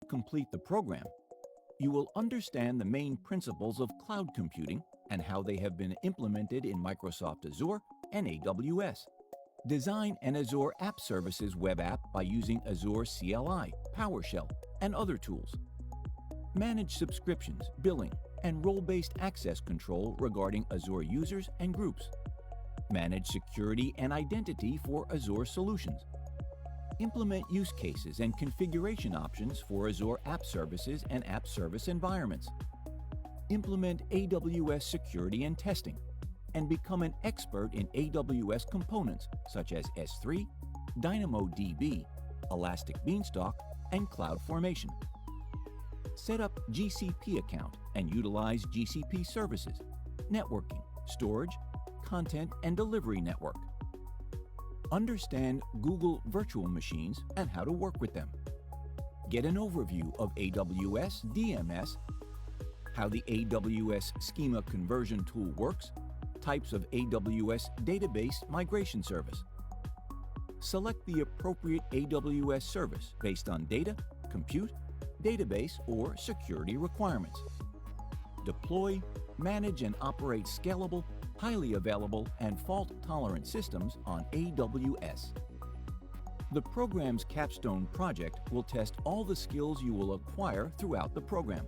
complete the program, you will understand the main principles of cloud computing and how they have been implemented in Microsoft Azure and AWS. Design an Azure App Services web app by using Azure CLI, PowerShell, and other tools. Manage subscriptions, billing, and role-based access control regarding Azure users and groups. Manage security and identity for Azure solutions. Implement use cases and configuration options for Azure App Services and App Service environments. Implement AWS security and testing, and become an expert in AWS components such as S3, DynamoDB, Elastic Beanstalk, and CloudFormation. Set up GCP account and utilize GCP services, networking, storage, content, and delivery network. Understand Google virtual machines and how to work with them. Get an overview of AWS DMS, how the AWS Schema Conversion Tool works, types of AWS Database Migration Service. Select the appropriate AWS service based on data, compute, database, or security requirements. Deploy, manage, and operate scalable, highly available, and fault-tolerant systems on AWS. The program's capstone project will test all the skills you will acquire throughout the program.